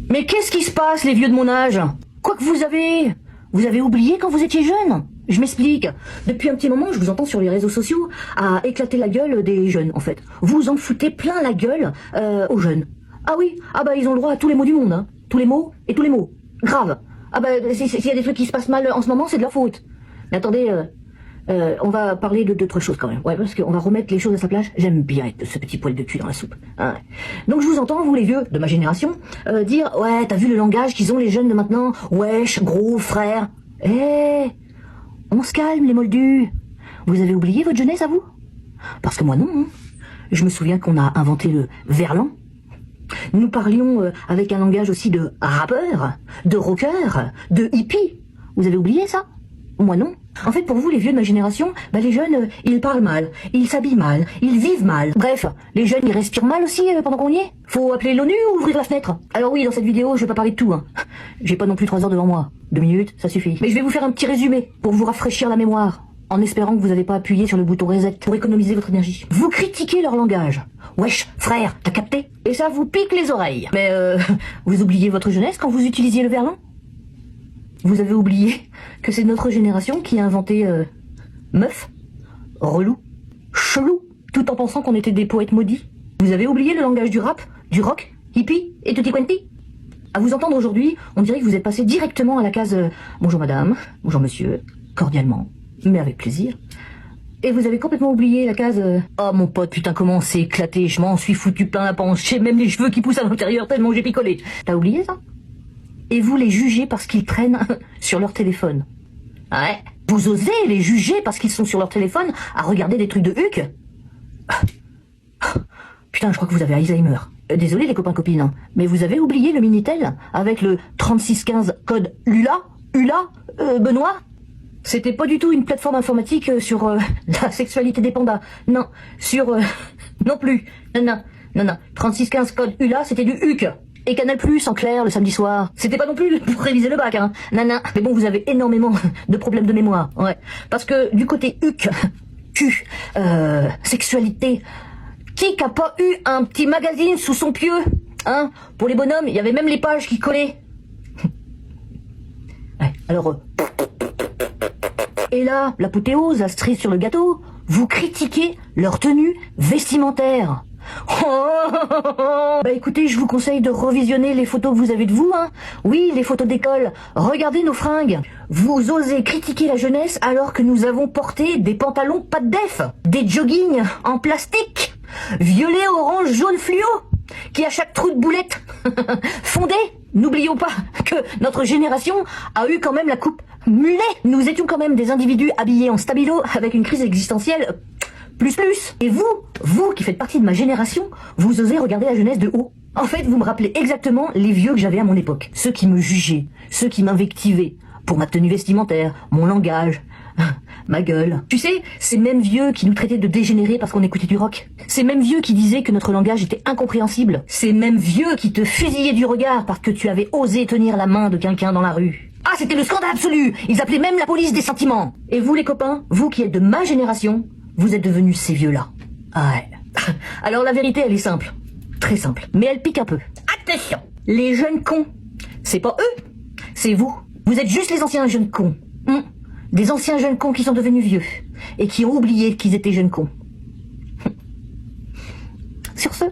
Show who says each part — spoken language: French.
Speaker 1: Mais qu'est-ce qui se passe, les vieux de mon âge? Quoi que vous avez oublié quand vous étiez jeune? Je m'explique. Depuis un petit moment, je vous entends sur les réseaux sociaux à éclater la gueule des jeunes, en fait. Vous en foutez plein la gueule aux jeunes. Ah oui, ah bah ils ont le droit à tous les mots du monde, hein. Tous les mots et tous les mots. Grave. Ah bah s'il y a des trucs qui se passent mal en ce moment, c'est de leur faute. Mais attendez, on va parler d'autres choses quand même. Ouais, parce qu'on va remettre les choses à sa place. J'aime bien être ce petit poil de cul dans la soupe. Hein. Donc je vous entends, vous les vieux de ma génération, dire « Ouais, t'as vu le langage qu'ils ont les jeunes de maintenant? Wesh, gros, frère. » On se calme, les moldus. Vous avez oublié votre jeunesse, à vous? Parce que moi, non. Hein. Je me souviens qu'on a inventé le verlan. Nous parlions avec un langage aussi de rappeur, de rocker, de hippie. Vous avez oublié ça? Moi, non. En fait, pour vous, les vieux de ma génération, bah, les jeunes, ils parlent mal, ils s'habillent mal, ils vivent mal. Bref, les jeunes, ils respirent mal aussi pendant qu'on y est. Faut appeler l'ONU ou ouvrir la fenêtre. Alors oui, dans cette vidéo, je vais pas parler de tout. Hein. J'ai pas non plus 3 heures devant moi. 2 minutes, ça suffit. Mais je vais vous faire un petit résumé pour vous rafraîchir la mémoire, en espérant que vous n'avez pas appuyé sur le bouton reset pour économiser votre énergie. Vous critiquez leur langage. Wesh, frère, t'as capté? Et ça vous pique les oreilles. Mais vous oubliez votre jeunesse quand vous utilisiez le verlan? Vous avez oublié que c'est notre génération qui a inventé meuf, relou, chelou, tout en pensant qu'on était des poètes maudits. Vous avez oublié le langage du rap, du rock, hippie et tutti quanti? À vous entendre aujourd'hui, on dirait que vous êtes passé directement à la case bonjour madame, bonjour monsieur, cordialement, mais avec plaisir. Et vous avez complètement oublié la case oh mon pote, putain comment c'est éclaté, je m'en suis foutu plein la panse, j'ai même les cheveux qui poussent à l'intérieur tellement j'ai picolé. T'as oublié ça? Et vous les jugez parce qu'ils traînent sur leur téléphone. Ouais. Vous osez les juger parce qu'ils sont sur leur téléphone à regarder des trucs de huc? Putain, je crois que vous avez Alzheimer. Désolé les copains-copines, hein, mais vous avez oublié le Minitel avec le 3615 code ULA? Benoît? C'était pas du tout une plateforme informatique sur la sexualité des pandas. Non, sur... non plus. Non. 3615 code ULA, c'était du huc. Et Canal+, en clair, le samedi soir. C'était pas non plus pour réviser le bac, hein. Nana. Mais bon, vous avez énormément de problèmes de mémoire, ouais. Parce que du côté huc, cul, sexualité, qui qu'a pas eu un petit magazine sous son pieu, hein? Pour les bonhommes, il y avait même les pages qui collaient. Ouais, alors... Et là, l'apothéose, la cerise sur le gâteau, vous critiquez leur tenue vestimentaire. Bah écoutez, je vous conseille de revisionner les photos que vous avez de vous, hein. Oui, les photos d'école. Regardez nos fringues. Vous osez critiquer la jeunesse alors que nous avons porté des pantalons pas de def, des joggings en plastique, violet, orange, jaune fluo, qui à chaque trou de boulette fondé. N'oublions pas que notre génération a eu quand même la coupe mulet. Nous étions quand même des individus habillés en stabilo avec une crise existentielle plus. Et vous qui faites partie de ma génération, vous osez regarder la jeunesse de haut. En fait, vous me rappelez exactement les vieux que j'avais à mon époque. Ceux qui me jugeaient, ceux qui m'invectivaient pour ma tenue vestimentaire, mon langage, ma gueule. Tu sais, ces mêmes vieux qui nous traitaient de dégénérés parce qu'on écoutait du rock. Ces mêmes vieux qui disaient que notre langage était incompréhensible. Ces mêmes vieux qui te fusillaient du regard parce que tu avais osé tenir la main de quelqu'un dans la rue. Ah, c'était le scandale absolu. Ils appelaient même la police des sentiments. Et vous les copains, vous qui êtes de ma génération, vous êtes devenus ces vieux-là. Ah ouais. Alors la vérité, elle est simple. Très simple. Mais elle pique un peu. Attention. Les jeunes cons, c'est pas eux, c'est vous. Vous êtes juste les anciens jeunes cons. Des anciens jeunes cons qui sont devenus vieux. Et qui ont oublié qu'ils étaient jeunes cons. Sur ce...